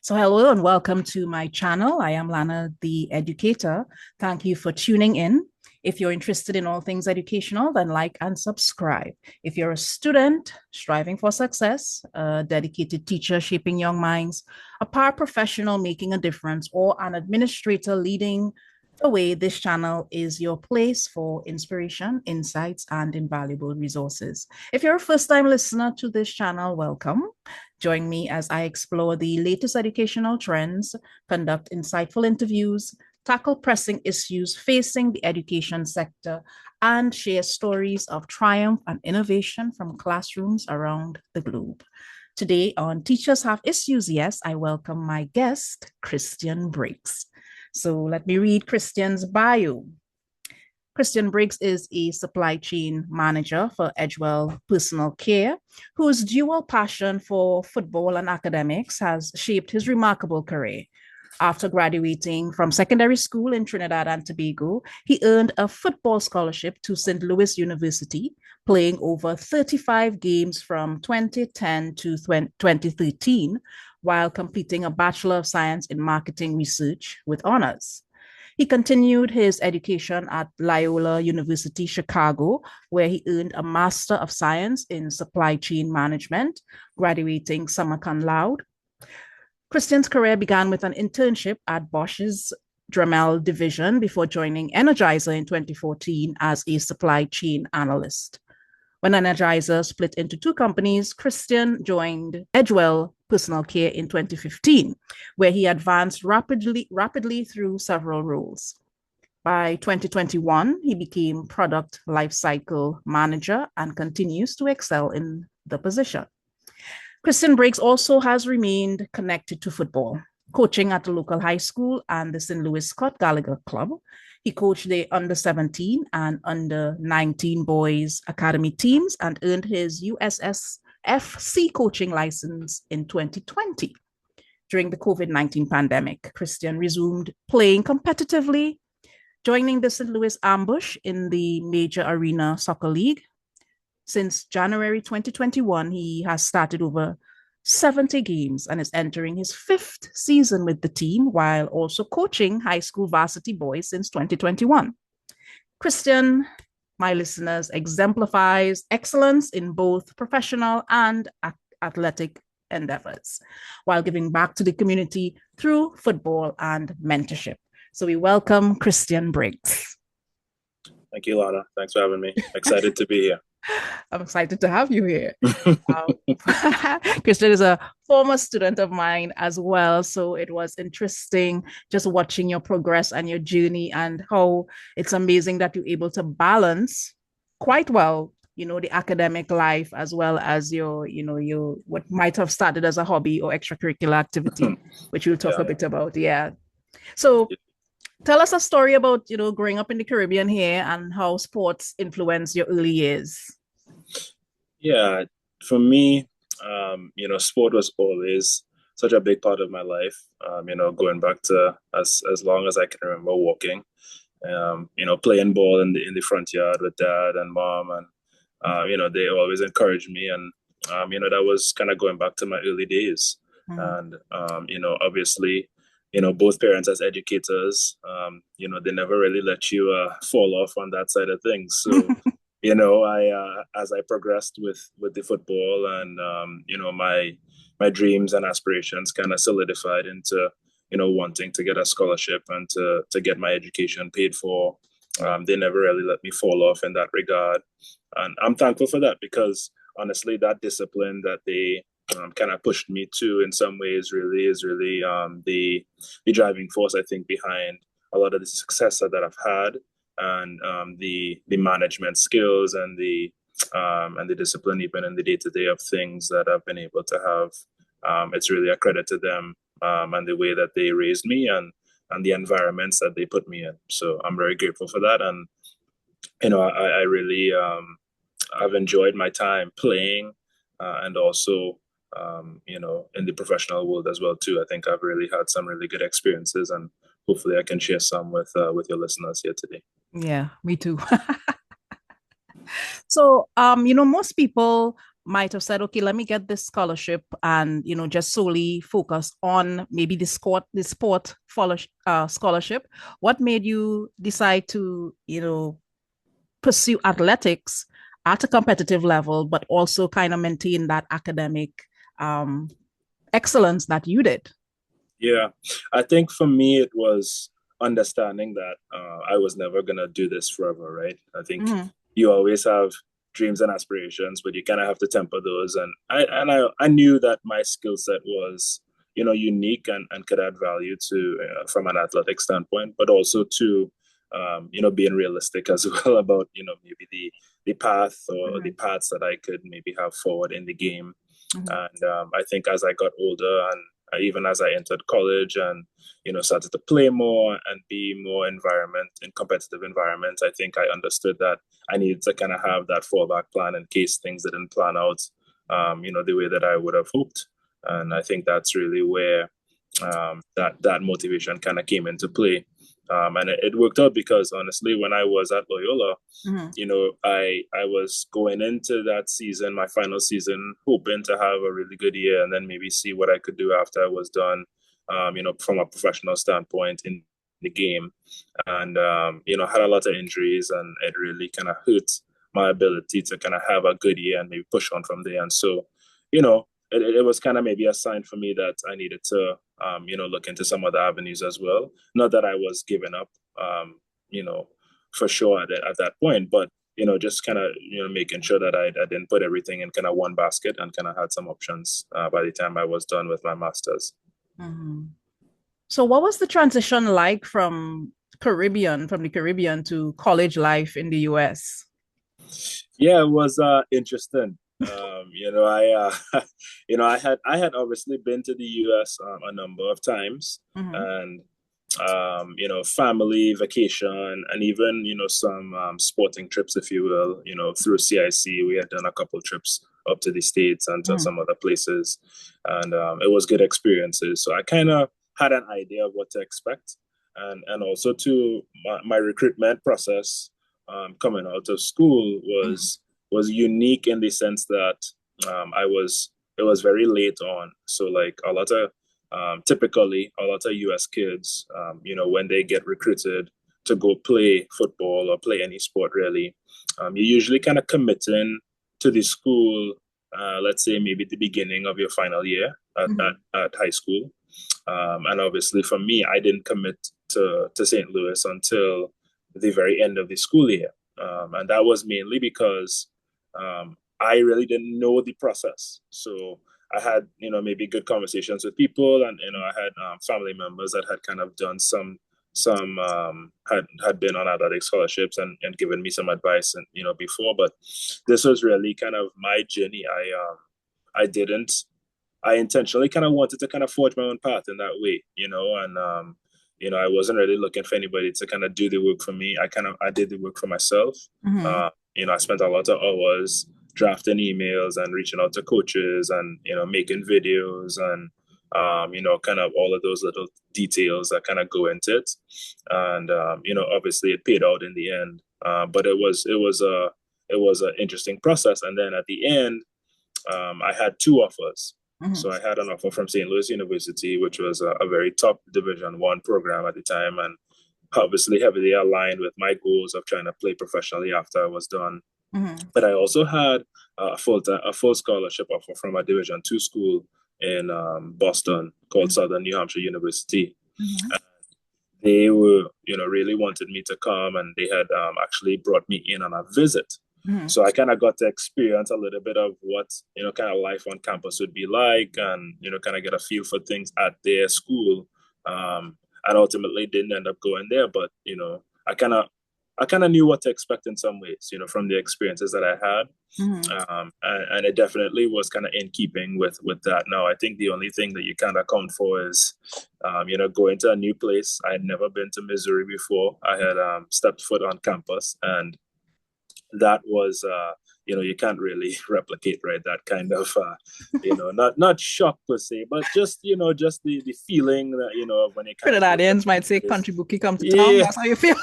So hello and welcome to my channel. I am Lana the Educator. Thank you for tuning in. If you're interested in all things educational, then like and subscribe. If you're a student striving for success, a dedicated teacher shaping young minds, a paraprofessional making a difference, or an administrator leading the way, this channel is your place for inspiration, insights, and invaluable resources. If you're a first-time listener to this channel, welcome. Join me as I explore the latest educational trends, conduct insightful interviews, tackle pressing issues facing the education sector, and share stories of triumph and innovation from classrooms around the globe. Today on Teachers Have Issues, yes, I welcome my guest, Christian Briggs. So let me read Christian's bio. Christian Briggs is a supply chain manager for Edgewell Personal Care, whose dual passion for football and academics has shaped his remarkable career. After graduating from secondary school in Trinidad and Tobago, he earned a football scholarship to St. Louis University, playing over 35 games from 2010 to 2013, while completing a Bachelor of Science in Marketing Research with honors. He continued his education at Loyola University, Chicago, where he earned a Master of Science in Supply Chain Management, graduating summa cum laude. Christian's career began with an internship at Bosch's Dremel division before joining Energizer in 2014 as a supply chain analyst. When Energizer split into two companies, Christian joined Edgewell Personal Care in 2015, where he advanced rapidly through several roles. By 2021, he became product lifecycle manager and continues to excel in the position. Christian Briggs also has remained connected to football, coaching at the local high school and the St. Louis Scott Gallagher Club. He coached the under 17 and under 19 boys academy teams and earned his USSFC coaching license in 2020. During the COVID-19 pandemic, Christian resumed playing competitively, joining the St. Louis Ambush in the Major Arena Soccer League. Since January 2021, he has started over 70 games and is entering his fifth season with the team while also coaching high school varsity boys since 2021. Christian, my listeners, exemplifies excellence in both professional and athletic endeavors while giving back to the community through football and mentorship. So we welcome Christian Briggs. Thank you, Lana. Thanks for having me. Excited to be here. I'm excited to have you here. Christian is a former student of mine as well, so it was interesting just watching your progress and your journey and how it's amazing that you're able to balance quite well, the academic life as well as your what might have started as a hobby or extracurricular activity, which we'll talk a bit about. Yeah. So tell us a story about, growing up in the Caribbean here and how sports influenced your early years. Yeah, for me, sport was always such a big part of my life. Going back to as long as I can remember walking, playing ball in the front yard with dad and mom, and they always encouraged me, and that was kind of going back to my early days. And obviously, both parents as educators, they never really let you fall off on that side of things. So, I as I progressed with the football and, my dreams and aspirations kind of solidified into, wanting to get a scholarship and to get my education paid for. They never really let me fall off in that regard. And I'm thankful for that because honestly, that discipline that they kind of pushed me to in some ways really is really the driving force, I think, behind a lot of the success that I've had and the management skills and the discipline even in the day-to-day of things that I've been able to have. It's really a credit to them and the way that they raised me and the environments that they put me in. So I'm very grateful for that. And, I really I've enjoyed my time playing and also in the professional world as well too. I think I've really had some really good experiences, and hopefully I can share some with your listeners here today. Yeah, me too. So, most people might have said, okay, let me get this scholarship and, just solely focus on maybe the sport scholarship. What made you decide to, pursue athletics at a competitive level, but also kind of maintain that academic um, excellence that you did? Yeah, I think for me it was understanding that I was never gonna do this forever, right? I think Mm-hmm. you always have dreams and aspirations, but you kind of have to temper those. And I knew that my skill set was, unique and could add value to from an athletic standpoint, but also to being realistic as well about maybe the path or the Mm-hmm. paths that I could maybe have forward in the game. Mm-hmm. And I think as I got older and even as I entered college and started to play more and be more in competitive environments, I think I understood that I needed to kind of have that fallback plan in case things didn't plan out, the way that I would have hoped. And I think that's really where that motivation kind of came into play. And it worked out because honestly, when I was at Loyola, Mm-hmm. I was going into that season, my final season, hoping to have a really good year and then maybe see what I could do after I was done, from a professional standpoint in the game. And, had a lot of injuries and it really kind of hurt my ability to kind of have a good year and maybe push on from there. And so, it was kind of maybe a sign for me that I needed to, look into some other avenues as well. Not that I was giving up, you know, for sure at that point, but just kind of making sure that I didn't put everything in kind of one basket and kind of had some options by the time I was done with my masters. Mm-hmm. So, what was the transition like from the Caribbean to college life in the US? Yeah, it was interesting. I had obviously been to the US a number of times, Mm-hmm. and family vacation, and even some sporting trips, if you will. Through CIC, we had done a couple trips up to the States and to Mm-hmm. some other places, and it was good experiences. So I kind of had an idea of what to expect, and also to my recruitment process coming out of school was unique in the sense that it was very late on. So like a lot of typically a lot of US kids, when they get recruited to go play football or play any sport really, you usually kind of committing to the school, let's say maybe the beginning of your final year Mm-hmm. at high school. And obviously for me, I didn't commit to St. Louis until the very end of the school year. And that was mainly because I really didn't know the process. So I had, maybe good conversations with people, and I had family members that had kind of done some had been on athletic scholarships and given me some advice and before. But this was really kind of my journey. I didn't I intentionally kind of wanted to kind of forge my own path in that way, and I wasn't really looking for anybody to kind of do the work for me. I did the work for myself. Mm-hmm. I spent a lot of hours drafting emails and reaching out to coaches and making videos and kind of all of those little details that kind of go into it. And obviously it paid out in the end. But it was an interesting process. And then at the end, I had two offers. Mm-hmm. So I had an offer from St. Louis University, which was a very top Division I program at the time, and obviously heavily aligned with my goals of trying to play professionally after I was done. Mm-hmm. But I also had a full scholarship offer from a Division II school in Boston called Southern New Hampshire University. Mm-hmm. They were, really wanted me to come, and they had actually brought me in on a visit. Mm-hmm. So I kind of got to experience a little bit of what, kind of life on campus would be like, and, kind of get a feel for things at their school. And ultimately didn't end up going there, but, I kind of knew what to expect in some ways, from the experiences that I had. Mm-hmm. And it definitely was kind of in keeping with that. Now, I think the only thing that you can't account for is, going to a new place. I had never been to Missouri before. I had stepped foot on campus, and that was, you can't really replicate, right? That kind of, not shock per se, but just, just the feeling that, when you kind of go to Trinidadians a new might say place. country bookie come to town. Yeah, That's how you feel.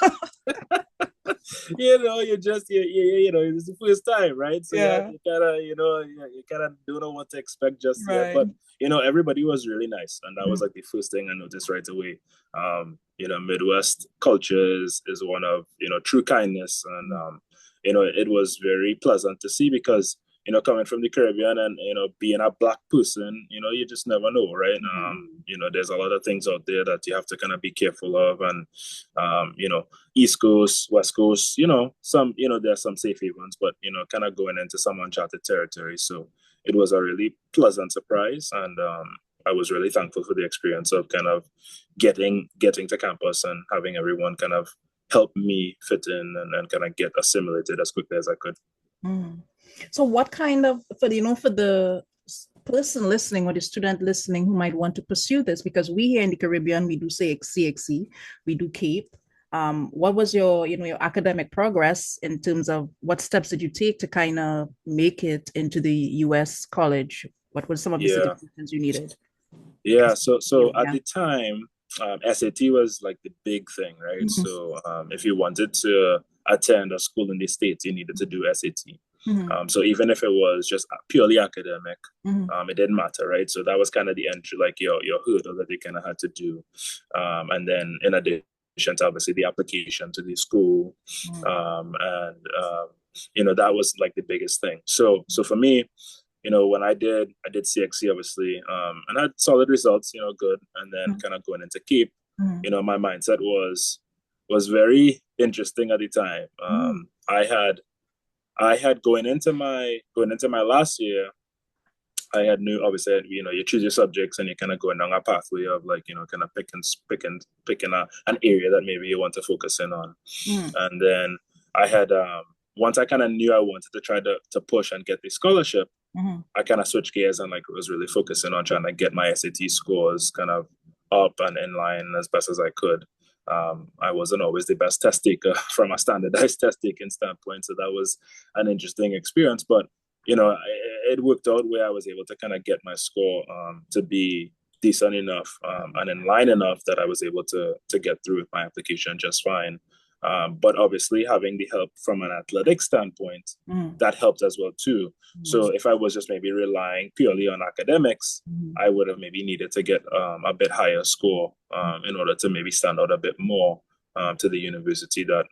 you just it's the first time, right? So Yeah, you kind of you kind of don't know what to expect just yet. right. But everybody was really nice, and that was Mm, like the first thing I noticed right away. Midwest culture is one of true kindness, and mm, it was very pleasant to see because coming from the Caribbean and being a black person, you just never know, right? mm, There's a lot of things out there that you have to kind of be careful of, and East Coast, West Coast, some there's some safe havens, but kind of going into some uncharted territory. So it was a really pleasant surprise, and I was really thankful for the experience of kind of getting to campus and having everyone kind of help me fit in and kind of get assimilated as quickly as I could. mm. So what kind of, for the person listening or the student listening who might want to pursue this, because we here in the Caribbean, we do say CXC, we do CAPE. What was your academic progress in terms of what steps did you take to kind of make it into the US college? What were some of the Yeah, certifications you needed? yeah. So at Yeah. the time, SAT was like the big thing, right? Mhm, So if you wanted to attend a school in the States, you needed to do SAT. mhm, So even if it was just purely academic, mhm, it didn't matter, right? So that was kind of the entry, like your hurdle that you kind of had to do. And then in addition to obviously the application to the school, mhm, that was like the biggest thing. So for me, when I did CXC obviously, and had solid results, good. And then mhm, kind of going into Cape, mhm, my mindset was very interesting at the time. mhm, I had going into my last year, I had knew obviously you choose your subjects and you're kind of going down a pathway of like kind of picking an area that maybe you want to focus in on, mhm, and then I had once I kind of knew I wanted to try to push and get the scholarship, mhm. I kind of switched gears and like was really focusing on trying to get my SAT scores kind of up and in line as best as I could. I wasn't always the best test taker from a standardized test taking standpoint, so that was an interesting experience. But it worked out where I was able to kind of get my score to be decent enough and in line enough that I was able to get through with my application just fine. But obviously, having the help from an athletic standpoint, Mhm, that helped as well too. So mhm, if I was just maybe relying purely on academics, mhm, I would have maybe needed to get a bit higher score in order to maybe stand out a bit more to the university that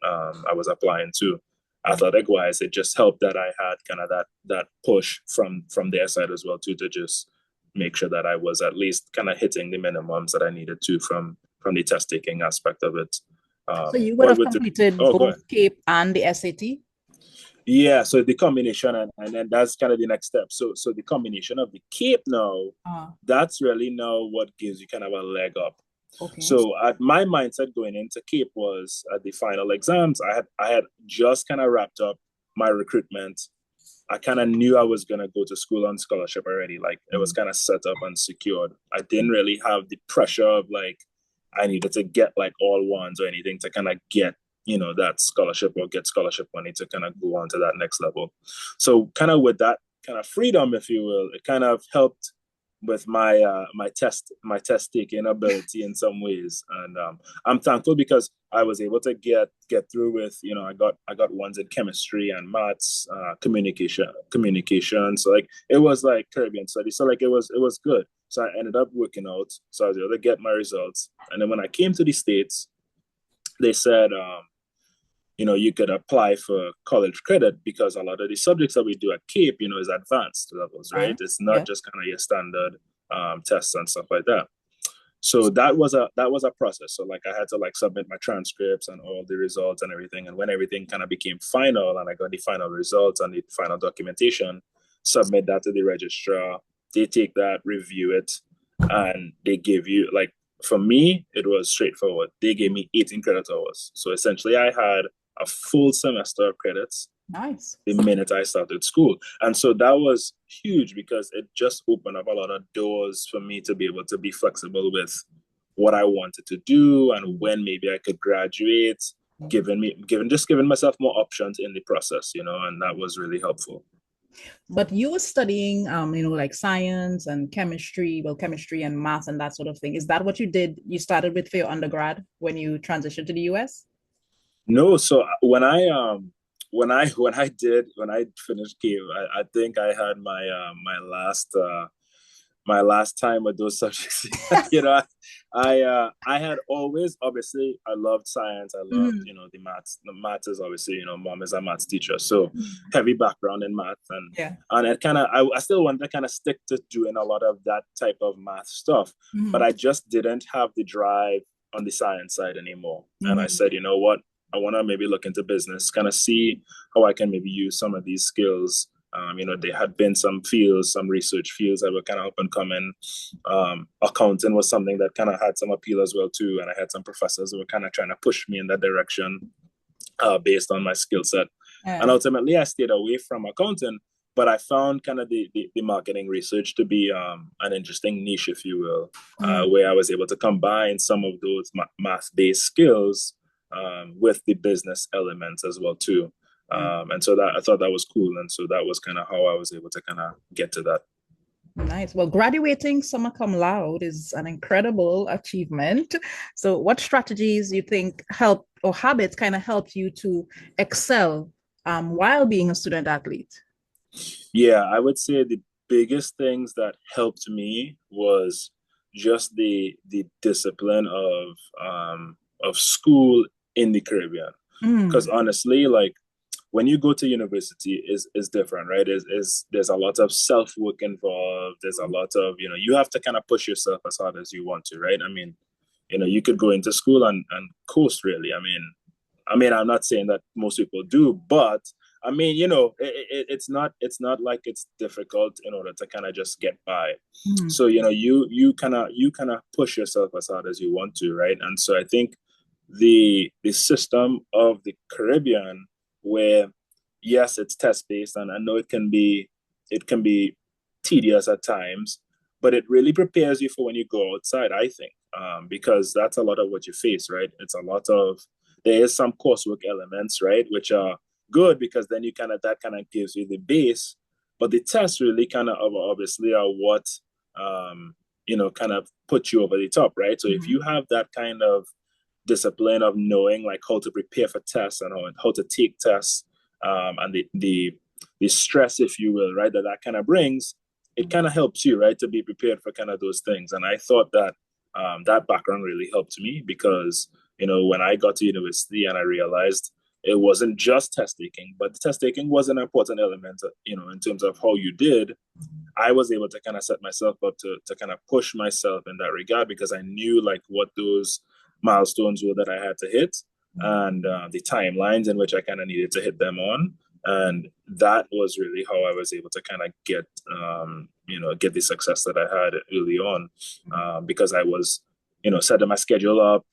I was applying to. mhm. Athletic wise, it just helped that I had kind of that push from their side as well too, to just make sure that I was at least kind of hitting the minimums that I needed to from the test taking aspect of it. So you would But have with the completed oh, go ahead. both CAPE and the SAT? Yeah, so the combination and then that's kind of the next step. So the combination of the cape now, that's really now what gives you kind of a leg up. Okay. So at my mindset going into Cape was at the final exams, I had just kind of wrapped up my recruitment. I kind of knew I was gonna go to school on scholarship already. Like it was Mhm, kind of set up and secured. I didn't really have the pressure of like I needed to get like all ones or anything to kind of get that scholarship or get scholarship money to kind of go on to that next level. So kind of with that kind of freedom, if you will, it kind of helped with my test taking ability in some ways, and I'm thankful because I was able to get through with I got ones in chemistry and maths, communication. So like it was like Caribbean studies, so like it was good. So I ended up working out, so I was able to get my results, and then when I came to the States, they said you could apply for college credit because a lot of the subjects that we do at Cape, is advanced levels, right? right. It's not Yeah. just kind of your standard tests and stuff like that. So that was a process. So like I had to like submit my transcripts and all the results and everything. And when everything kind of became final and I got the final results and the final documentation, submit that to the registrar. They take that, review it, and they give you like for me, it was straightforward. They gave me 18 credit hours. So essentially I had a full semester of credits Nice. the minute I started school. And so that was huge because it just opened up a lot of doors for me to be able to be flexible with what I wanted to do and when maybe I could graduate, giving myself more options in the process, and that was really helpful. But you were studying, like science and chemistry, well, chemistry and math and that sort of thing. Is that what you did? You started with for your undergrad when you transitioned to the US? No, so when I finished K, I think I had my last time with those subjects. you know, I had always, obviously, I loved science. I loved, Mhm. the maths. The maths is obviously, mom is a maths teacher, so Mhm. heavy background in math, Yeah. and it kind of, I still wanted to kind of stick to doing a lot of that type of math stuff, but Mhm. I just didn't have the drive on the science side anymore. And I Mhm. said, you know what, I want to maybe look into business, kind of see how I can maybe use some of these skills. There had been some fields, some research fields that were kind of up and coming. Accounting was something that kind of had some appeal as well too, and I had some professors who were kind of trying to push me in that direction based on my skill set. And Yeah. ultimately, I stayed away from accounting, but I found kind of the marketing research to be an interesting niche, if you will, Mm. where I was able to combine some of those math-based skills with the business elements as well too. Mm. And so that I thought that was cool, and so that was kind of how I was able to kind of get to that. Nice. Well, graduating summa cum laude is an incredible achievement. So, what strategies you think help or habits kind of helped you to excel while being a student athlete? Yeah, I would say the biggest things that helped me was just the discipline of school in the Caribbean. Because Mm. honestly, like when you go to university is different, right? Is there's a lot of self work involved. There's a lot of, you have to kind of push yourself as hard as you want to, right? I mean, you could go into school and coast really. I mean, I'm not saying that most people do, but I mean, it's not like it's difficult in order to kind of just get by. Mm. So you kind of push yourself as hard as you want to, right? And so I think the system of the Caribbean, where yes, it's test based, and I know it can be tedious at times, but it really prepares you for when you go outside. I think because that's a lot of what you face, right? It's a lot of there is some coursework elements, right, which are good because then that kind of gives you the base, but the tests really kind of obviously are what kind of put you over the top, right? So if Mhm. you have that kind of discipline of knowing like how to prepare for tests and how to take tests, and the stress, if you will, right, that kind of brings, it kind of helps you, right, to be prepared for kind of those things. And I thought that that background really helped me because when I got to university and I realized it wasn't just test taking, but the test taking was an important element, in terms of how you did. I was able to kind of set myself up to kind of push myself in that regard because I knew like what those milestones were that I had to hit, and the timelines in which I kind of needed to hit them on. And that was really how I was able to kind of get the success that I had early on, because I was, setting my schedule up,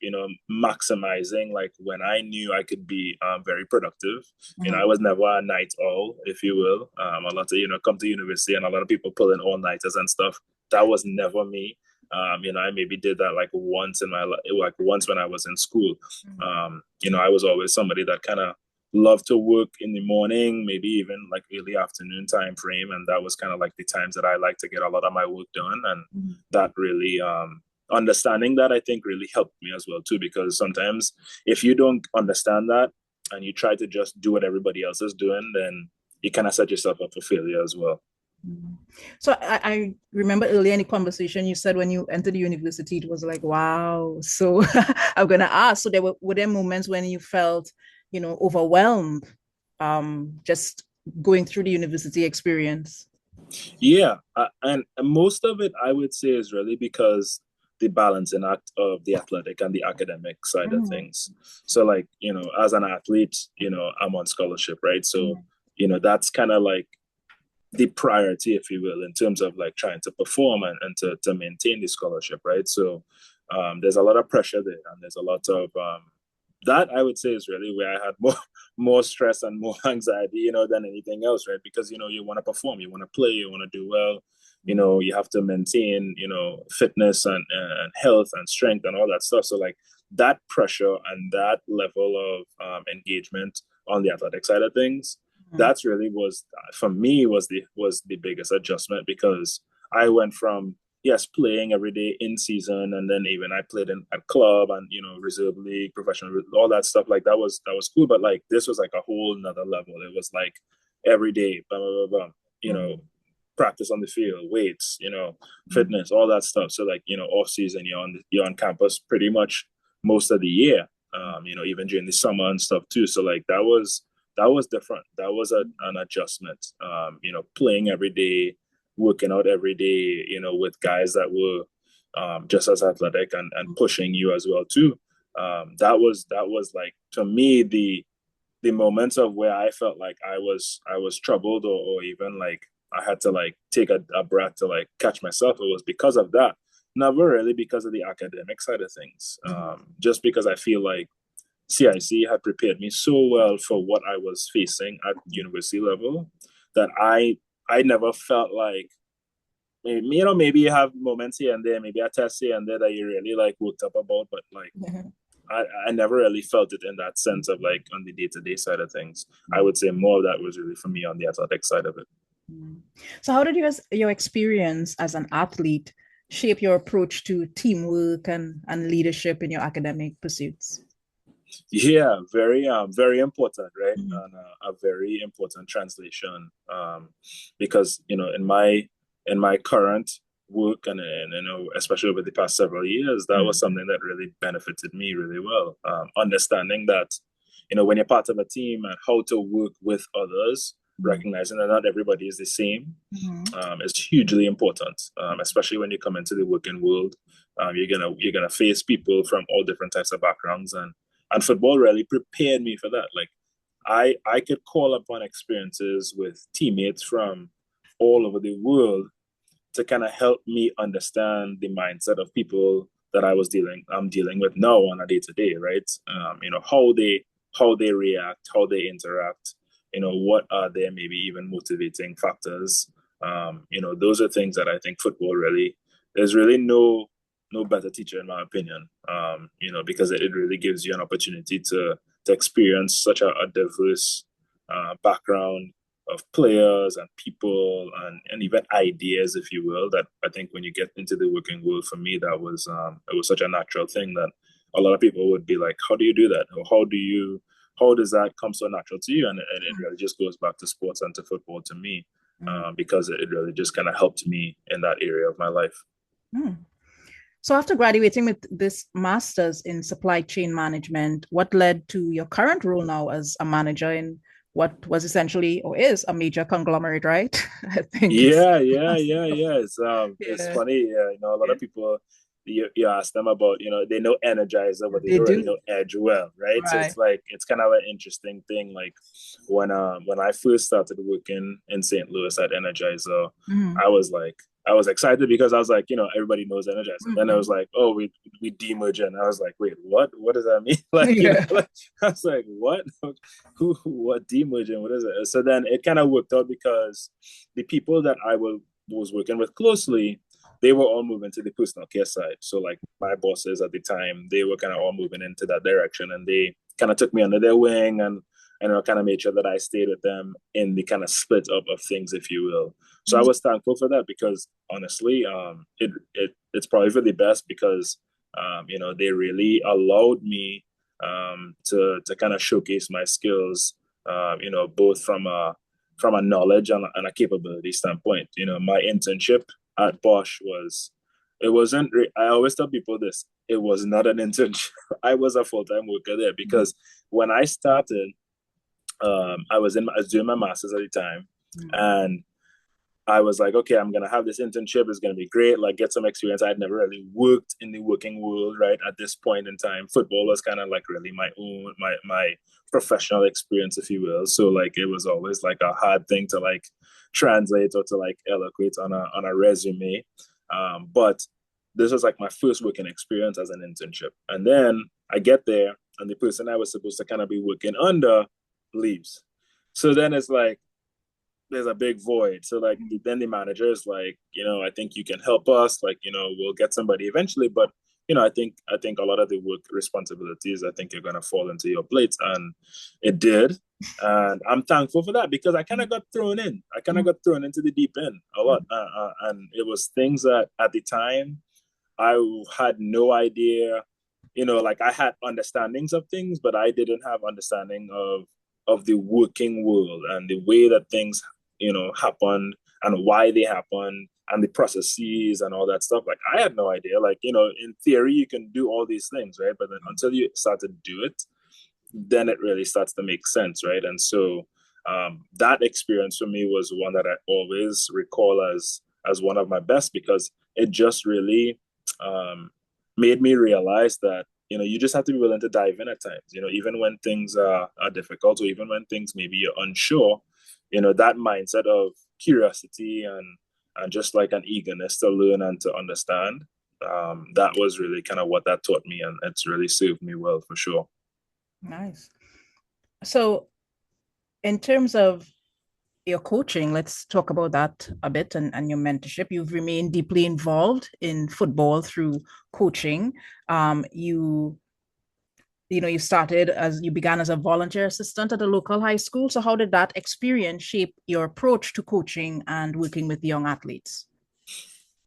maximizing like when I knew I could be very productive. Mhm. I was never a night owl, if you will. A lot of, come to university and a lot of people pull in all nighters and stuff. That was never me. I maybe did that like once in my life, like once when I was in school. I was always somebody that kind of loved to work in the morning, maybe even like early afternoon time frame, and that was kind of like the times that I like to get a lot of my work done, and Mhm. that really understanding that I think really helped me as well too, because sometimes if you don't understand that and you try to just do what everybody else is doing, then you kind of set yourself up for failure as well. Mhm. So I remember earlier in the conversation you said when you entered the university, it was like, wow. So I'm gonna ask. So were there moments when you felt, overwhelmed, just going through the university experience? Yeah, and most of it I would say is really because the balancing act of the athletic and the academic side of Mhm. things. So like, as an athlete, I'm on scholarship, right? So, Mhm. that's kind of like the priority, if you will, in terms of like trying to perform and to maintain the scholarship, right? So there's a lot of pressure there, and there's a lot of that I would say is really where I had more stress and more anxiety, than anything else, right? Because you want to perform, you want to play, you want to do well, you have to maintain, fitness and health and strength and all that stuff. So like that pressure and that level of engagement on the athletic side of things, Mhm. that's really was for me was the biggest adjustment, because I went from yes, playing every day in season, and then even I played in at club and reserve league, professional, all that stuff. Like that was cool, but like this was like a whole nother level. It was like every day, blah blah blah blah. Practice on the field, weights, fitness, all that stuff. So like off season, you're on campus pretty much most of the year. Even during the summer and stuff too. So like that was different. That was an adjustment. Playing every day, working out every day, with guys that were just as athletic and pushing you as well too. That was like, to me, the moments of where I felt like I was troubled, or even like I had to like take a breath to like catch myself. It was because of that. Never really because of the academic side of things. Just because I feel like CIC had prepared me so well for what I was facing at university level that I never felt like, maybe you have moments here and there, maybe a test here and there that you really like worked up about, but like I never really felt it in that sense of like on the day-to-day side of things. I would say more of that was really for me on the athletic side of it. So how did your experience as an athlete shape your approach to teamwork and leadership in your academic pursuits? Yeah, very important, right? Mm-hmm. And a very important translation, because in my current work, and especially over the past several years, that was something that really benefited me really well. Understanding that when you're part of a team and how to work with others, recognizing that not everybody is the same, is hugely important. Especially when you come into the working world, you're gonna face people from all different types of backgrounds, and football really prepared me for that. Like I could call upon experiences with teammates from all over the world to kind of help me understand the mindset of people that I'm dealing with now on a day to day, right? How they react, how they interact. What are their maybe even motivating factors. Those are things that I think football really, there's really no better teacher in my opinion. Because it really gives you an opportunity to experience such a diverse background of players and people, and even ideas, if you will, that I think when you get into the working world, for me, that was it was such a natural thing that a lot of people would be like, how do you do that? Or how does that come so natural to you? And it really just goes back to sports and to football to me, because it really just kind of helped me in that area of my life. Mm. So after graduating with this master's in supply chain management, what led to your current role now as a manager in what was essentially or is a major conglomerate, right? I think it's Yeah, yeah, yeah, yeah. It's yeah, funny. A lot yeah, of people, you ask them about, they know Energizer, but they they don't really do. know Edge well, right? So Right. it's like it's kind of an interesting thing. Like when I first started working in St. Louis at Energizer, Mm-hmm. I was like, I was excited because I was like, everybody knows Energizer. Then I was Mm-hmm. like, oh, we demerge, and I was like, wait, what? What does that mean? Like, Yeah. like I was like, what? What demerging? What is it? So then it kind of worked out because the people that was working with closely, they were all moving to the personal care side. So like my bosses at the time, they were kind of all moving into that direction, and they kind of took me under their wing, and I kind of made sure that I stayed with them in the kind of split up of things, if you will. So I was thankful for that because honestly, it's probably for the best because they really allowed me to kind of showcase my skills, both from a knowledge and a capability standpoint. My internship at Bosch it wasn't, I always tell people this, it was not an internship. I was a full-time worker there because when I started, I was doing my master's at the time, and I was like, okay, I'm gonna have this internship. It's gonna be great. Like, get some experience. I had never really worked in the working world, right? At this point in time, football was kind of like really my professional experience, if you will. So like, it was always like a hard thing to like translate or to like eloquate on a resume. But this was like my first working experience as an internship, and then I get there, and the person I was supposed to kind of be working under leaves. So then it's like there's a big void. So like then the manager is like, I think you can help us. Like, we'll get somebody eventually, but I think a lot of the work responsibilities, I think, are gonna fall into your plate, and it did. And I'm thankful for that because I kind of got thrown in. I kind of got thrown into the deep end a lot. And it was things that at the time I had no idea, like I had understandings of things, but I didn't have understanding of the working world and the way that things, happen and why they happen and the processes and all that stuff. Like I had no idea. Like, in theory, you can do all these things, right? But then until you start to do it, then it really starts to make sense, right? And so that experience for me was one that I always recall as one of my best because it just really made me realize that you just have to be willing to dive in at times. Even when things are difficult, or even when things maybe you're unsure. That mindset of curiosity and just like an eagerness to learn and to understand. That was really kind of what that taught me, and it's really served me well for sure. Nice. So, in terms of your coaching, let's talk about that a bit and your mentorship. You've remained deeply involved in football through coaching. You began as a volunteer assistant at a local high school. So, how did that experience shape your approach to coaching and working with young athletes?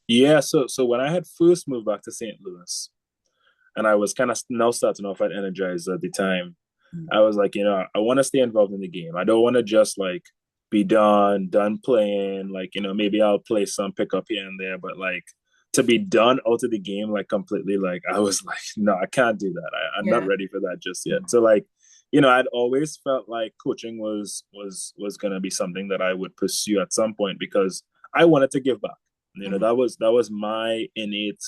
Yeah, so when I had first moved back to St. Louis, and I was kind of now starting off at Energize at the time, I was like, I want to stay involved in the game. I don't want to just like be done playing. Like, maybe I'll play some pickup here and there, but like to be done out of the game, like completely, like I was like, no, I can't do that. I'm not Yeah. ready for that just yet. So like, I'd always felt like coaching was gonna be something that I would pursue at some point because I wanted to give back. That was my innate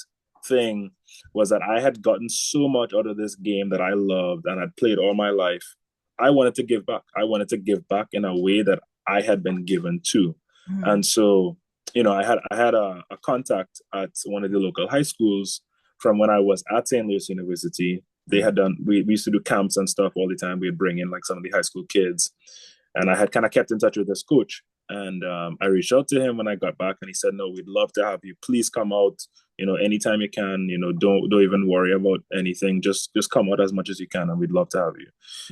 thing was that I had gotten so much out of this game that I loved and had played all my life. I wanted to give back. I wanted to give back in a way that I had been given to. Mm-hmm. And so, I had a contact at one of the local high schools from when I was at St. Louis University. They had done we used to do camps and stuff all the time. We'd bring in like some of the high school kids. And I had kind of kept in touch with this coach. And I reached out to him when I got back, and he said, "No, we'd love to have you. Please come out. Anytime you can. Don't even worry about anything. Just come out as much as you can, and we'd love to have you."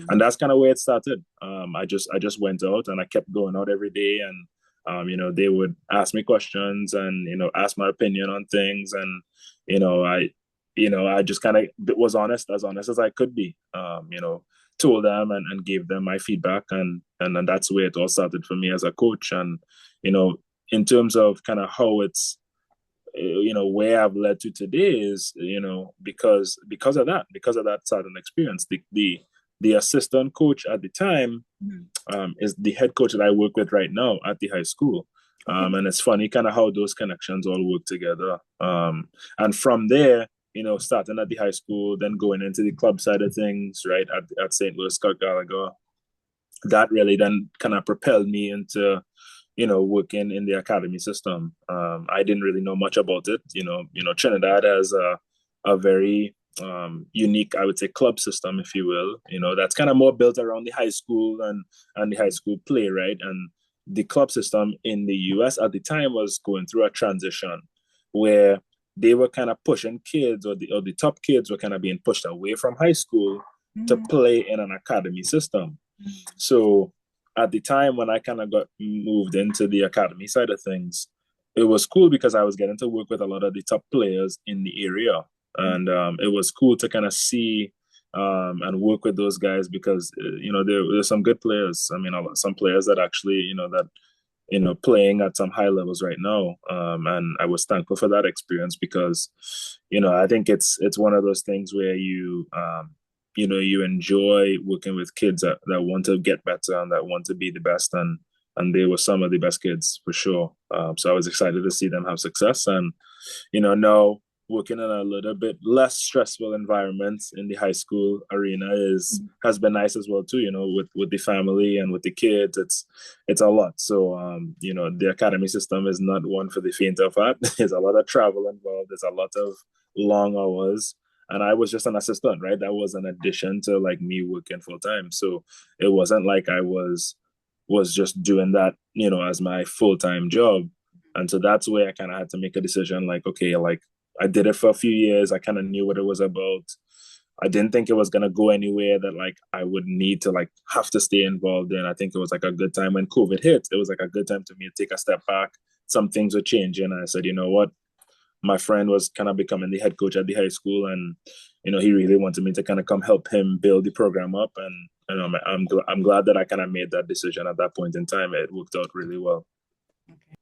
And that's kind of where it started. I just went out, and I kept going out every day, and they would ask me questions and ask my opinion on things, and I just kind of was honest as I could be. Told them and gave them my feedback, and then that's where it all started for me as a coach. And you know in terms of kind of how it's where I've led to today is because of that certain experience. The assistant coach at the time is the head coach that I work with right now at the high school. Okay. And it's funny kind of how those connections all work together. And from there, starting at the high school, then going into the club side of things, right, at St. Louis Scott Gallagher, that really then kind of propelled me into, working in the academy system. I didn't really know much about it. Trinidad has a very unique, I would say, club system, if you will. That's kind of more built around the high school and the high school play, right? And the club system in the US at the time was going through a transition where they were kind of pushing kids, or the top kids were kind of being pushed away from high school to Mm-hmm. play in an academy system. So at the time when I kind of got moved into the academy side of things, it was cool because I was getting to work with a lot of the top players in the area. And it was cool to kind of see and work with those guys because, there's some good players. I mean, some players that actually, playing at some high levels right now. And I was thankful for that experience because, I think it's one of those things where you enjoy working with kids that want to get better and that want to be the best. And they were some of the best kids for sure. So I was excited to see them have success. And, now working in a little bit less stressful environment in the high school arena has been nice as well too. With the family and with the kids, it's a lot. So the academy system is not one for the faint of heart. There's a lot of travel involved. There's a lot of long hours. And I was just an assistant, right? That was an addition to like me working full time. So it wasn't like I was just doing that, as my full time job. And so that's where I kind of had to make a decision, like, okay, like I did it for a few years. I kind of knew what it was about. I didn't think it was gonna go anywhere that like I would need to like have to stay involved in. I think it was like a good time when COVID hit. It was like a good time to me to take a step back. Some things were changing. And I said, you know what? My friend was kind of becoming the head coach at the high school, and he really wanted me to kind of come help him build the program up. And I'm glad that I kind of made that decision at that point in time. It worked out really well.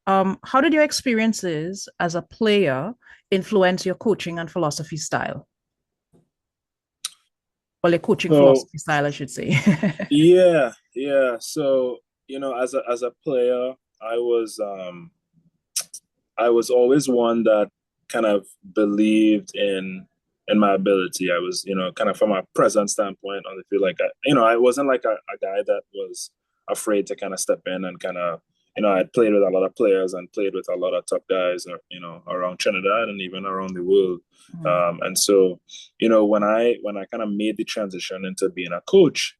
How did your experiences as a player influence your coaching and philosophy style? Well, your coaching So philosophy style, I should say. yeah. So as a player, I was I was always one that kind of believed in my ability. I was, kind of from a present standpoint on the field, like I wasn't like a guy that was afraid to kind of step in and kind of, I had played with a lot of players and played with a lot of top guys, around Trinidad and even around the world. And so, when I kind of made the transition into being a coach,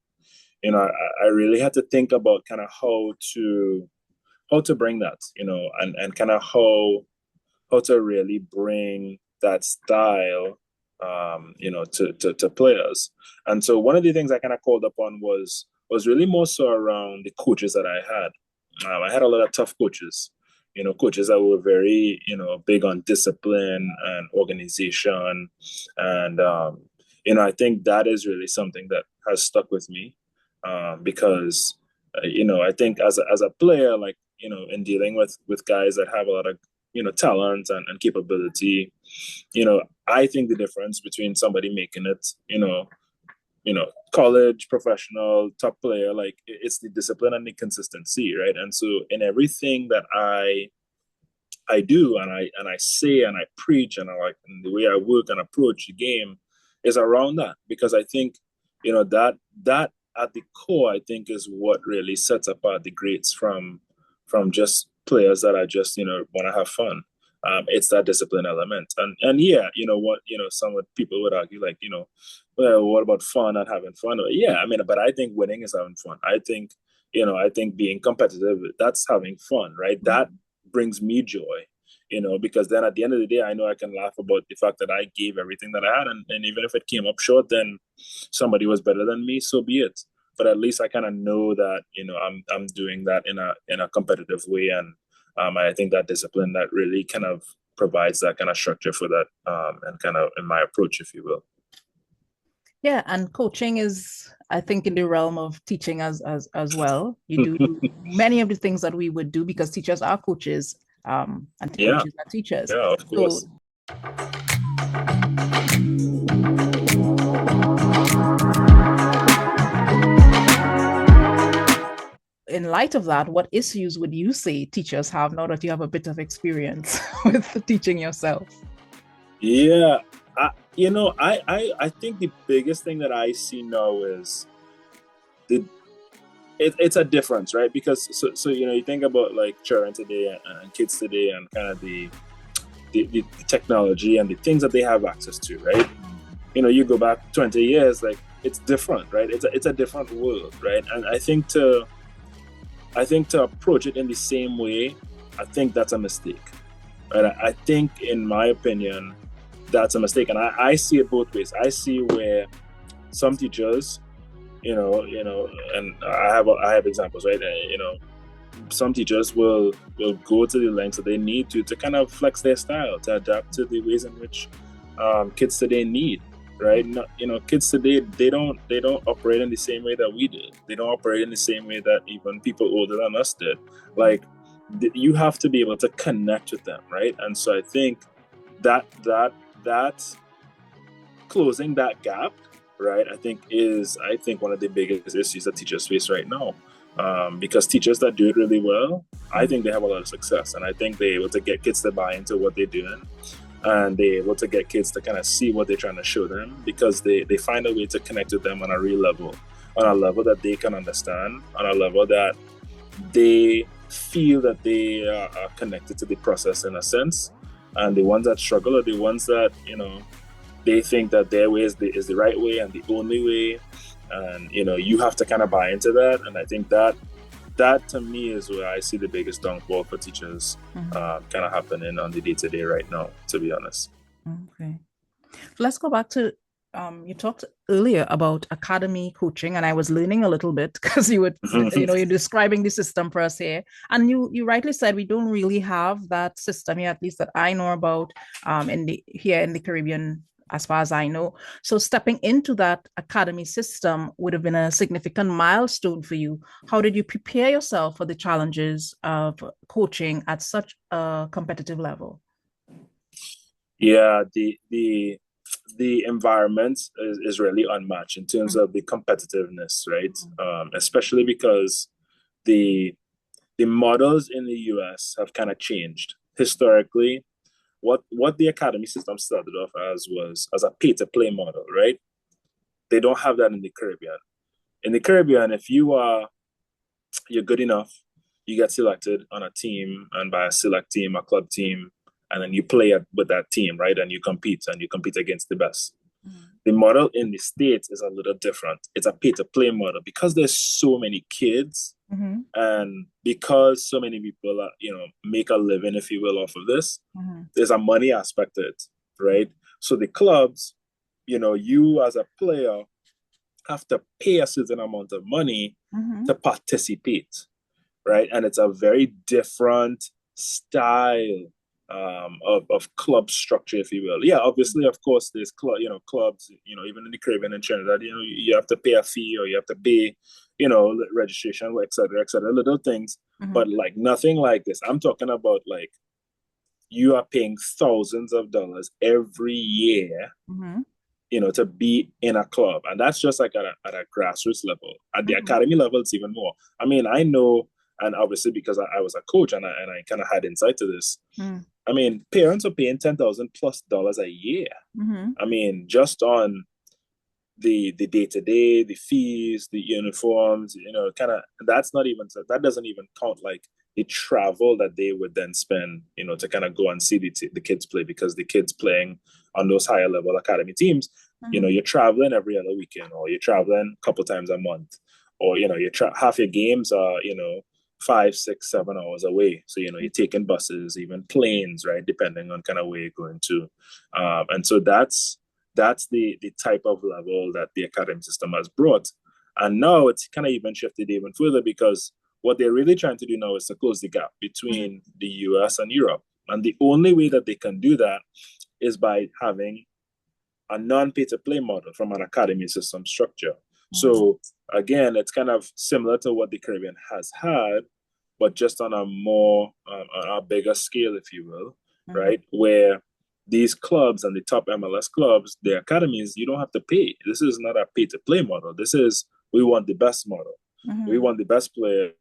I really had to think about kind of how to bring that, and kind of how to really bring that style, to players. And so one of the things I kind of called upon was really more so around the coaches that I had. I had a lot of tough coaches, coaches that were very, big on discipline and organization. And, I think that is really something that has stuck with me, because, I think as a player, like, in dealing with guys that have a lot of, talent and capability, I think the difference between somebody making it, college, professional, top player, like it's the discipline and the consistency, right? And so in everything that I do and I say and I preach and I like and the way I work and approach the game is around that, because I think that at the core I think is what really sets apart the greats from just players that are just want to have fun. It's that discipline element, and yeah, what some people would argue like well, what about fun and having fun? Yeah, I mean, but I think winning is having fun. I think being competitive, that's having fun, right? That brings me joy, because then at the end of the day, I know I can laugh about the fact that I gave everything that I had, and even if it came up short, then somebody was better than me, so be it. But at least I kind of know that I'm doing that in a competitive way, and I think that discipline that really kind of provides that kind of structure for that, and kind of in my approach, if you will. Yeah, and coaching is, I think, in the realm of teaching as well. You do many of the things that we would do because teachers are coaches, and Yeah, coaches are teachers. yeah, of So, course. in light of that, what issues would you say teachers have now that you have a bit of experience with teaching yourself? Yeah, I think the biggest thing that I see now is the it's a difference, right? Because so you think about like children today and kids today and kind of the technology and the things that they have access to, right? You go back 20 years, like it's different, right? It's a different world, right? And I think to approach it in the same way, I think that's a mistake. Right? I think, in my opinion, that's a mistake, and I see it both ways. I see where some teachers, and I have examples, right? Some teachers will go to the lengths that they need to kind of flex their style, to adapt to the ways in which kids today need, right? Not, kids today, they don't operate in the same way that we did. They don't operate in the same way that even people older than us did. Like, you have to be able to connect with them, right? And so I think that closing that gap, right, I think one of the biggest issues that teachers face right now. Because teachers that do it really well, I think they have a lot of success, and I think they're able to get kids to buy into what they're doing, and they're able to get kids to kind of see what they're trying to show them, because they find a way to connect with them on a real level, on a level that they can understand, on a level that they feel that they are connected to the process in a sense. And the ones that struggle are the ones that they think that their way is the right way and the only way, and you have to kind of buy into that. And I think that to me is where I see the biggest downfall for teachers, kind of happening on the day-to-day right now, to be honest. Okay. Let's go back to you talked earlier about academy coaching, and I was learning a little bit because you would, you're describing the system for us here, and you rightly said we don't really have that system here, at least that I know about, in the here in the Caribbean, as far as I know. So stepping into that academy system would have been a significant milestone for you. How did you prepare yourself for the challenges of coaching at such a competitive level? Yeah, the environment is really unmatched in terms of the competitiveness, right? Especially because the the models in the US have kind of changed. Historically, what the academy system started off as was as a pay to play model, right? They don't have that in the Caribbean. In the Caribbean, if you're good enough, you get selected on a team, and by a select team, a club team, and then you play with that team, right? And you compete against the best. The model in the States is a little different. It's a pay to play model because there's so many kids, and because so many people make a living, if you will, off of this. There's a money aspect to it, right? So the clubs, you as a player have to pay a certain amount of money to participate, right? And it's a very different style of club structure, if you will. Yeah, obviously, of course, there's clubs, even in the Caribbean and Trinidad, you have to pay a fee, or you have to pay, registration, et cetera, little things. But like nothing like this. I'm talking about like you are paying thousands of dollars every year, to be in a club. And that's just like at a grassroots level. At the academy level, it's even more. I mean, I know, and obviously because I was a coach and I kind of had insight to this. I mean, parents are paying $10,000+ a year. I mean, just on the day-to-day, the fees, the uniforms, that doesn't even count like the travel that they would then spend, to kind of go and see the kids play, because the kids playing on those higher level academy teams, you're traveling every other weekend, or you're traveling a couple times a month, or, half your games are, 5, 6, 7 hours away. So, you're taking buses, even planes, right? Depending on kind of where you're going to. And so that's the type of level that the academy system has brought. And now it's kind of even shifted even further, because what they're really trying to do now is to close the gap between the US and Europe. And the only way that they can do that is by having a non-pay-to-play model from an academy system structure. So again, it's kind of similar to what the Caribbean has had, but just on a bigger scale, if you will, right? Where these clubs and the top MLS clubs, their academies, you don't have to pay. This is not a pay-to-play model. This is, we want the best model. We want the best players,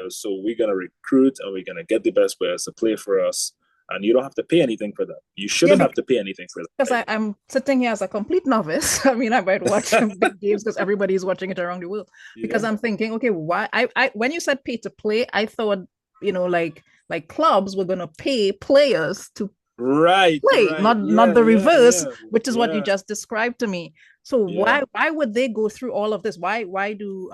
so we're going to recruit and we're going to get the best players to play for us. And you don't have to pay anything for that. You shouldn't have to pay anything for that. Because I'm sitting here as a complete novice. I mean, I might watch big games because everybody's watching it around the world. Because I'm thinking, okay, why? I when you said pay to play, I thought, like clubs were going to pay players to play, not the reverse, which is what you just described to me. So why would they go through all of this? Why do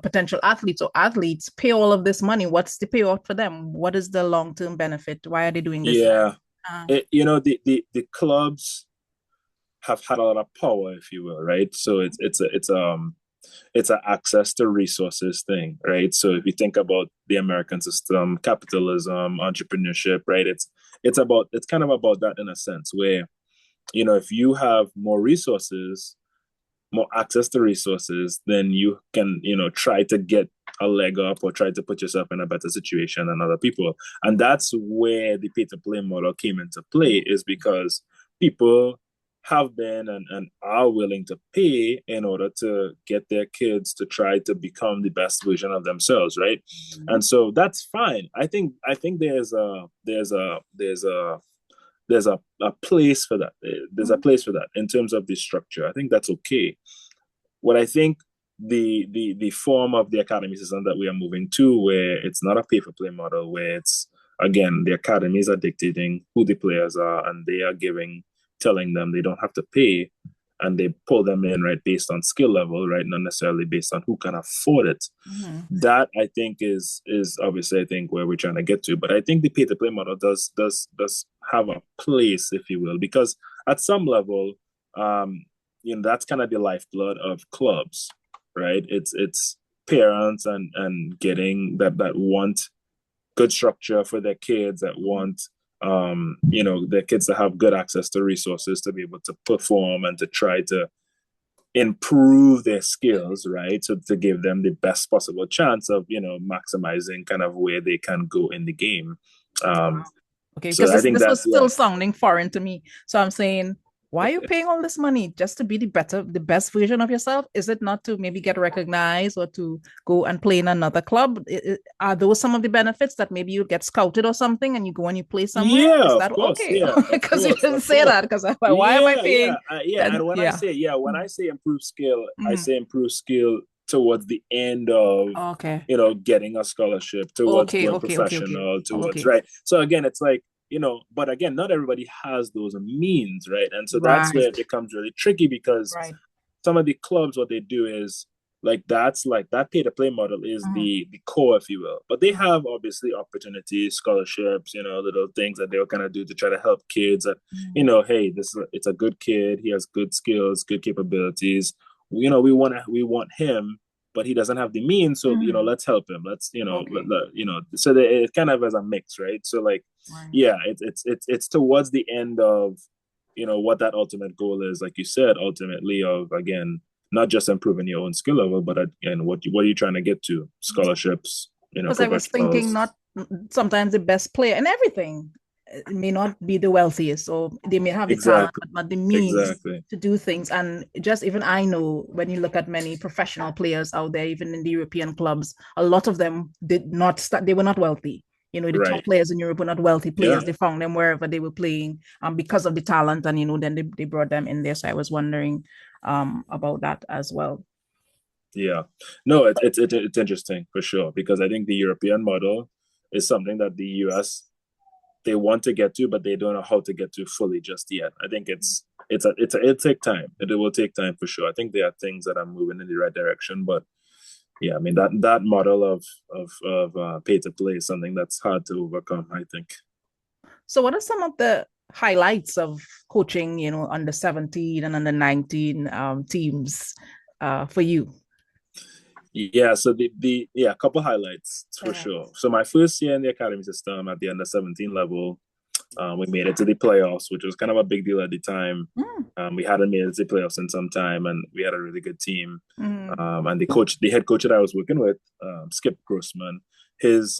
potential athletes or athletes pay all of this money? What's the payoff for them? What is the long-term benefit? Why are they doing this? The clubs have had a lot of power, if you will, right? So it's an access to resources thing, right? So if you think about the American system, capitalism, entrepreneurship, right? It's kind of about that in a sense, where if you have more resources, more access to resources, then you can try to get a leg up or try to put yourself in a better situation than other people. And that's where the pay to play model came into play, is because people have been and are willing to pay in order to get their kids to try to become the best version of themselves, right? And so that's fine. I think there's a place for that. There's a place for that in terms of the structure. I think that's okay. What I think the form of the academy system that we are moving to, where it's not a pay for play model, where it's, again, the academies are dictating who the players are, and they are telling them they don't have to pay, and they pull them in, right, based on skill level, right, not necessarily based on who can afford it. That, I think, is obviously, I think, where we're trying to get to. But I think the pay to play model does have a place, if you will, because at some level, that's kind of the lifeblood of clubs, right? It's parents and getting that want good structure for their kids, that want their kids to have good access to resources to be able to perform and to try to improve their skills, right? So to give them the best possible chance of, maximizing kind of where they can go in the game. Um, Okay, because so I think this was that's, still yeah. sounding foreign to me. So I'm saying, why are you paying all this money just to be the best version of yourself? Is it not to maybe get recognized or to go and play in another club? Are those some of the benefits that maybe you get scouted or something and you go and you play somewhere? Yeah, Is of that course. okay? Yeah, of Because you course. didn't Of say course. that. Because why am I Yeah, paying? yeah. Then And yeah. when I say improve skill, I Mhm. say improve skill towards the end of, Okay. getting a scholarship, towards Okay. going Okay. Okay. Okay. professional, towards, Okay. right. So again, it's like, but again, not everybody has those means, right? And so that's where it Right. becomes really tricky, because Right. some of the clubs, what they do is, like that pay to play model is Mhm. the core, if you will. But they have obviously opportunities, scholarships, little things that they'll kind of do to try to help kids that, Mhm. hey, it's a good kid, he has good skills, good capabilities. We want him, but he doesn't have the means, so Mhm. let's help him. Let's Okay. so that it kind of as a mix, right? So like, Right. yeah, it's towards the end of what that ultimate goal is, like you said, ultimately, of, again, not just improving your own skill level, but again, what are you trying to get to? Scholarships, Because I was thinking professionals. not sometimes the best player and everything may not be the wealthiest, so they may have the talent, Exactly. but not the means Exactly. to do things. And just even I know when you look at many professional players out there, even in the European clubs, a lot of them did not start, they were not wealthy. The top Right. players in Europe were not wealthy players. Yeah. They found them wherever they were playing because of the talent, and then they brought them in there. So I was wondering about that as well. Yeah. No, it's interesting for sure, because I think the European model is something that the US, they want to get to, but they don't know how to get to fully just yet. I think it'll take time. It will take time for sure. I think there are things that are moving in the right direction, but yeah, I mean, that model of pay to play is something that's hard to overcome, I think. So, what are some of the highlights of coaching, under 17 and under 19 teams for you? Yeah, so the yeah, a couple highlights for Uh, sure. So my first year in the academy system at the under 17 level, we made it to the playoffs, which was kind of a big deal at the time. mm, We hadn't made it to the playoffs in some time, and we had a really good team. mm, And the head coach that I was working with, Skip Grossman, his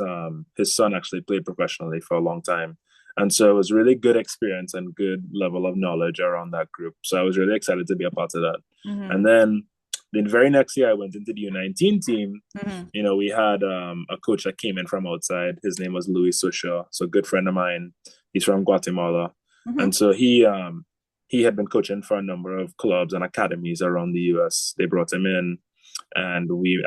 son actually played professionally for a long time, and so it was really good experience and good level of knowledge around that group. So I was really excited to be a part of that. And mm, then the very next year, I went into the U19 team. mm, We had a coach that came in from outside. His name was Luis Susha, so a good friend of mine. He's from Guatemala, and mm, so he had been coaching for a number of clubs and academies around the U.S. They brought him in, and we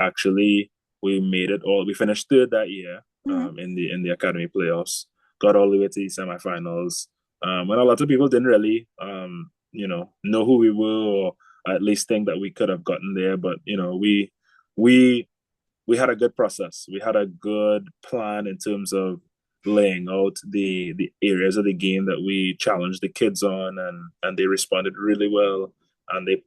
made it all. We finished third that year mm. in the academy playoffs. Got all the way to the semifinals. When a lot of people didn't really know who we were, or at least think that we could have gotten there. But we we had a good process. We had a good plan in terms of laying out the areas of the game that we challenged the kids on, and they responded really well, and they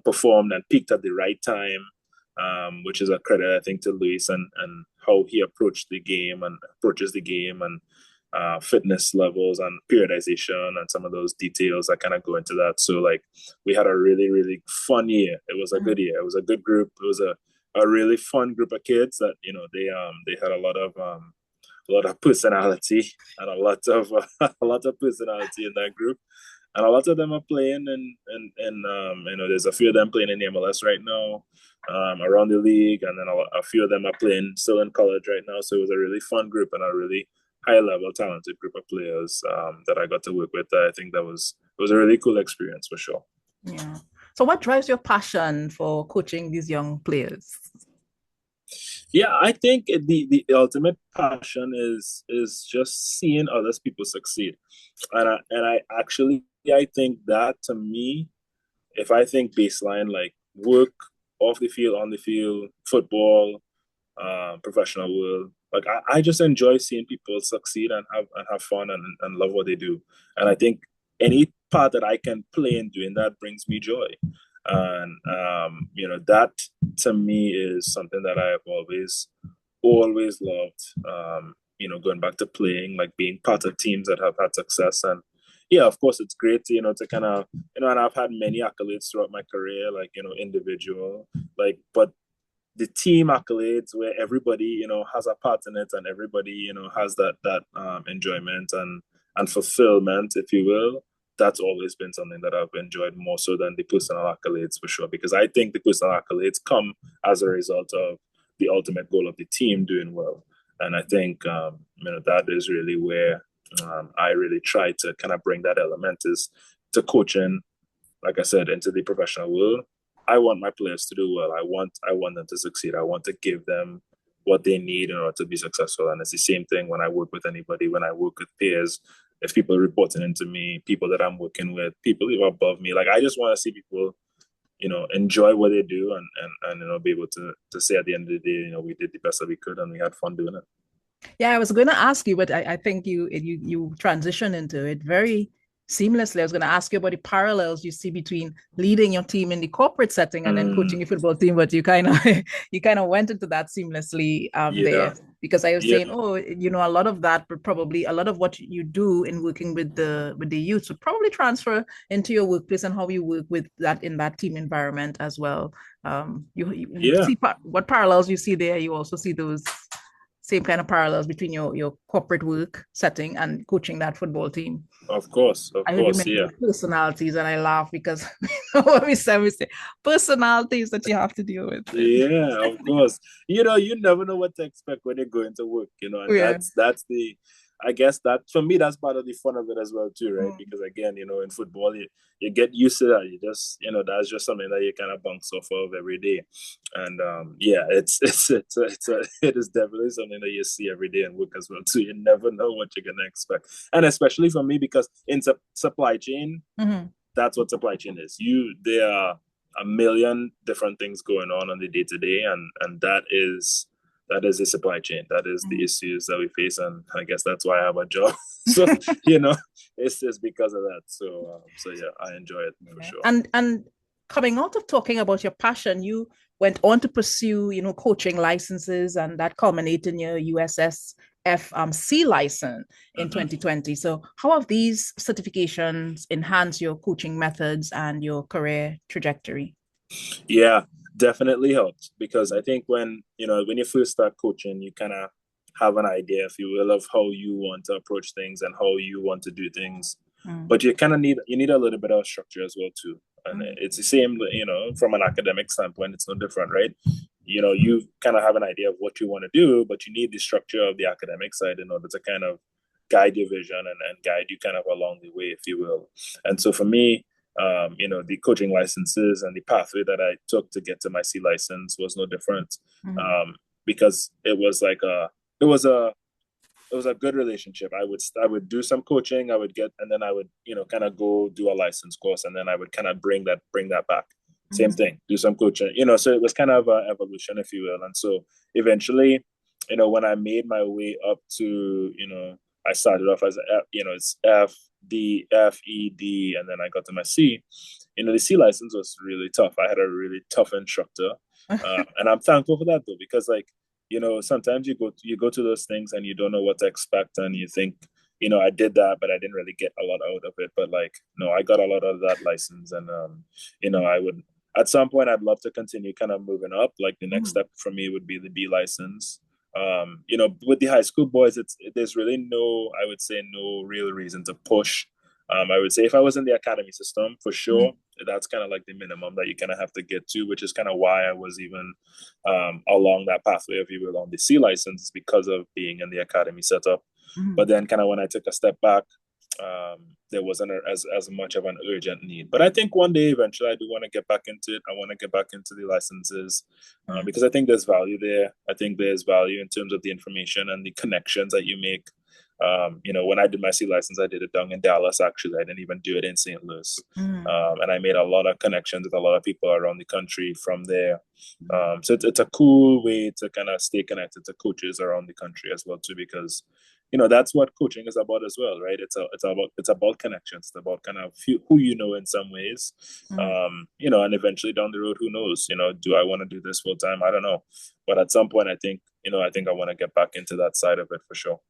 performed and peaked at the right time, which is a credit, I think, to Luis and how he approached the game and approaches the game, and fitness levels and periodization and some of those details that kind of go into that. So like, we had a really, really fun year. It was a good year. It was a good group. It was a really fun group of kids that they had a lot of personality, and a lot of a lot of personality in that group, and a lot of them are playing, and there's a few of them playing in the MLS right now, around the league, and then a few of them are playing still in college right now. So it was a really fun group and a really high level talented group of players that I got to work with. I think it was a really cool experience for sure. Yeah. So, what drives your passion for coaching these young players? Yeah, I think the ultimate passion is just seeing others people succeed, and I actually, I think that, to me, if I think baseline, like work, off the field, on the field, football, professional world, like I just enjoy seeing people succeed and have fun and love what they do, and I think any part that I can play in doing that brings me joy. And that to me is something that I have always loved. Going back to playing, like being part of teams that have had success. And yeah, of course, it's great to, to kind of, and I've had many accolades throughout my career, like, individual, like, but the team accolades where everybody, has a part in it, and everybody, has that enjoyment and fulfillment, if you will. That's always been something that I've enjoyed more so than the personal accolades, for sure, because I think the personal accolades come as a result of the ultimate goal of the team doing well. And I think that is really where I really try to kind of bring that element is to coaching, like I said, into the professional world. I want my players to do well. I want them to succeed. I want to give them what they need in order to be successful. And it's the same thing when I work with anybody, when I work with peers, if people are reporting into me, people that I'm working with, people who are above me. Like, I just want to see people, enjoy what they do, and be able to say at the end of the day, we did the best that we could and we had fun doing it. Yeah, I was going to ask you, but I think you transition into it very seamlessly. I was going to ask you about the parallels you see between leading your team in the corporate setting and then Mm, coaching your football team, but you kind of you kind of went into that seamlessly yeah, there because I was yeah, saying, oh, a lot of that, but probably a lot of what you do in working with the youth would probably transfer into your workplace and how you work with that in that team environment as well. You yeah. see what parallels you see there. You also see those same kind of parallels between your corporate work setting and coaching that football team. Of I heard you course, mention yeah. the personalities, and I laugh because what we say personalities that you have to deal with. Yeah, of course. You never know what to expect when you go into work, and Yeah. that's the I guess that for me that's part of the fun of it as well too, right? Because again, in football you get used to that. You just that's just something that you kind of bounce off of every day. And yeah, it is definitely something that you see every day in work as well too. You never know what you're gonna expect. And especially for me, because in supply chain, Mm-hmm. that's what supply chain is. There are a million different things going on the day to day, and that is the supply chain. That is the issues that we face, and I guess that's why I have a job. So it's just because of that. So yeah, I enjoy it for Yeah. sure. And coming out of talking about your passion, you went on to pursue, coaching licenses, and that culminated in your USSF C license in Mm-hmm. 2020. So, how have these certifications enhanced your coaching methods and your career trajectory? Yeah, definitely helped because I think when you first start coaching, you kind of have an idea, if you will, of how you want to approach things and how you want to do things. Mm, But you need a little bit of structure as well too. And mm, it's the same, from an academic standpoint, it's no different, right? You kind of have an idea of what you want to do, but you need the structure of the academic side in order to kind of guide your vision and guide you kind of along the way, if you will. And so for me, the coaching licenses and the pathway that I took to get to my C license was no different, mm, um, because it was a good relationship. I would do some coaching, I would get, and then I would kind of go do a license course, and then I would kind of bring that back. Same mm, thing, do some coaching. So it was kind of an evolution, if you will. And so eventually, when I made my way up to, I started off as it's F D F E D, and then I got to my C. The C license was really tough. I had a really tough instructor, and I'm thankful for that though, because like sometimes you go to those things and you don't know what to expect, and you think, I did that, but I didn't really get a lot out of it. But like, no, I got a lot of that license, and I would at some point I'd love to continue kind of moving up. Like the next mm, step for me would be the B license. With the high school boys, there's really I would say no real reason to push. I would say if I was in the academy system, for sure, mm, that's kind of like the minimum that you kind of have to get to, which is kind of why I was even along that pathway, if you will, on the C license, because of being in the academy setup. But mm, then, kind of when I took a step back, there wasn't as much of an urgent need. But I think one day, eventually, I do want to get back into it. I want to get back into the licenses, mm, because I think there's value there. I think there's value in terms of the information and the connections that you make. When I did my C license, I did it down in Dallas. Actually, I didn't even do it in St. Louis, mm, and I made a lot of connections with a lot of people around the country from there. So it's a cool way to kind of stay connected to coaches around the country as well too, because that's what coaching is about as well, right? It's about connections. It's about kind of who you know in some ways, Mm. and eventually down the road, who knows? Do I want to do this full time? I don't know, but at some point, I think I want to get back into that side of it for sure.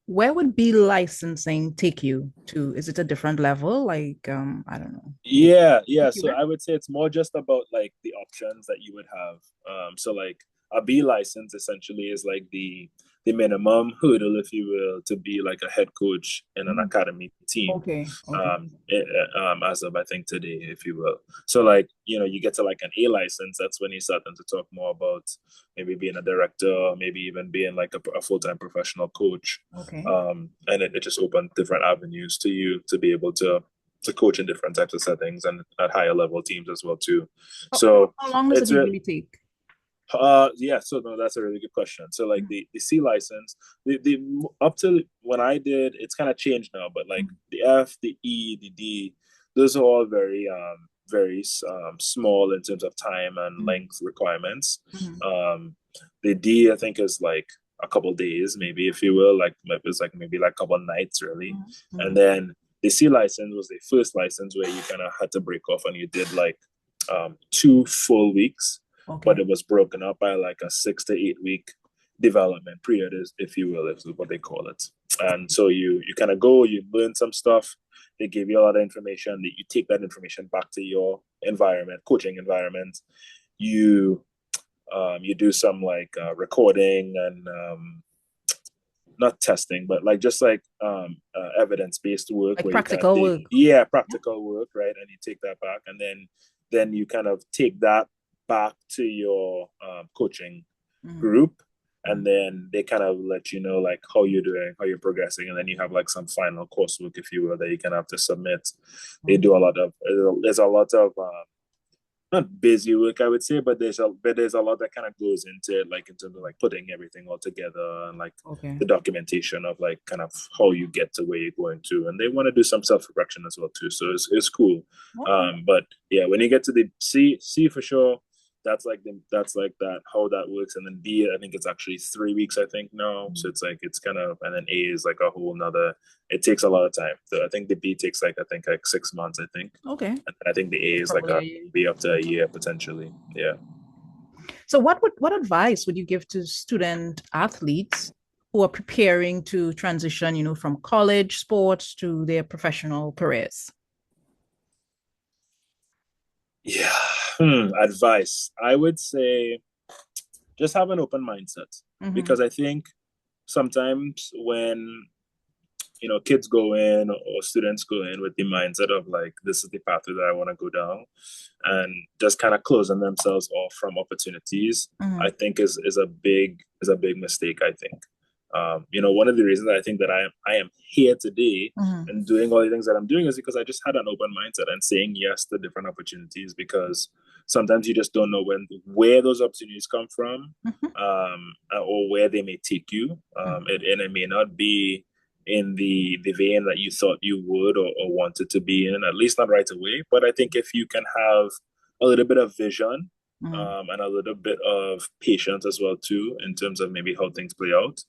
Where would be licensing take you to? Is it a different level? Like, I don't know. Maybe Yeah, yeah. So QA? I would say it's more just about like the options that you would have. So like a B license essentially is like the minimum hurdle, if you will, to be like a head coach in an Mm. academy team. Okay, okay, As of I think today, if you will. So like you get to like an A license. That's when you start to talk more about maybe being a director, maybe even being like a full time professional coach. okay. And it just opened different avenues to you to be able to coach in different types of settings and at higher level teams as well too. So How long does it it's usually take? yeah, so no, that's a really good question. So like the C license, the up to when I did, it's kind of changed now, but like the F, the E, the D, those are all very small in terms of time and Mm. length requirements. Mhm. Um, the D I think is like a couple days, maybe if you will, like it's like maybe like a couple nights really, Mhm. and Mhm. then the C license was the first license where you kind of had to break off and you did like 2 full weeks, but Okay. it was broken up by like a 6 to 8 week development period, if you will, is what they call it. And so you kind of go, you learn some stuff. They give you a lot of information. That you take that information back to your environment, coaching environment. You you do some like recording and not testing, but like just like evidence based work Like where you kind of practical take work. Yeah. practical work, right, and you take that back, and then you kind of take that back to your coaching Mhm. group, and Mhm. then they kind of let you know like how you're doing, how you're progressing, and then you have like some final coursework, if you will, that you can have to submit. They do a Okay. lot of there's a lot of not busy work, I would say, but there's a lot that kind of goes into it, like in terms of like putting everything all together and like Okay. the documentation of like kind of how you get to where you're going to, and they want to do some self reflection as well too. So it's cool. Okay. But yeah, when you get to the C for sure, that's like that how that works, and then D I think it's actually 3 weeks I think now. So Mhm. it's like it's kind of, and then A is like a whole nother. It takes a lot of time. So I think the B takes like I think like 6 months I think, Okay. and I think the A So is like probably a a year. be up to a year potentially. Yeah. So what advice would you give to student athletes who are preparing to transition, from college sports to their professional careers? Yeah. Advice. I would say just have an open mindset, Mm-hmm. because I think sometimes when kids go in or students go in with the mindset of like this is the pathway that I want to go down, and just kind of closing themselves off from opportunities, Mm-hmm. I think is a big mistake. I think one of the reasons I think that I am here today Mm-hmm. and doing all the things that I'm doing is because I just had an open mindset and saying yes to different opportunities, because sometimes you just don't know where those opportunities come from, or where they may take you, and it may not be in the vein that you thought you would or wanted to be in, at least not right away. But I think if you can have a little bit of vision, Mm-hmm. and a little bit of patience as well too, in terms of maybe how things play out,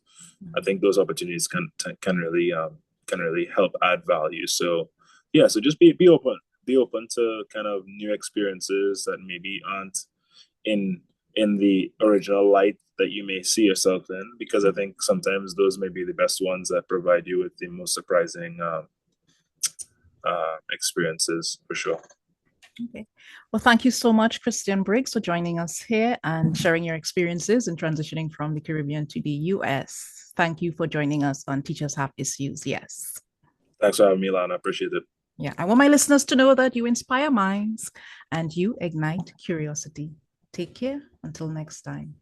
I think those opportunities can really help add value. So yeah, so just be open to kind of new experiences that maybe aren't in the original light that you may see yourself in, because I think sometimes those may be the best ones that provide you with the most surprising experiences for sure. Okay. Well, thank you so much, Christian Briggs, for joining us here and sharing your experiences in transitioning from the Caribbean to the US. Thank you for joining us on Teachers Have Issues. Yes. Thanks for having me, Lana. I appreciate it. Yeah. I want my listeners to know that you inspire minds and you ignite curiosity. Take care. Until next time.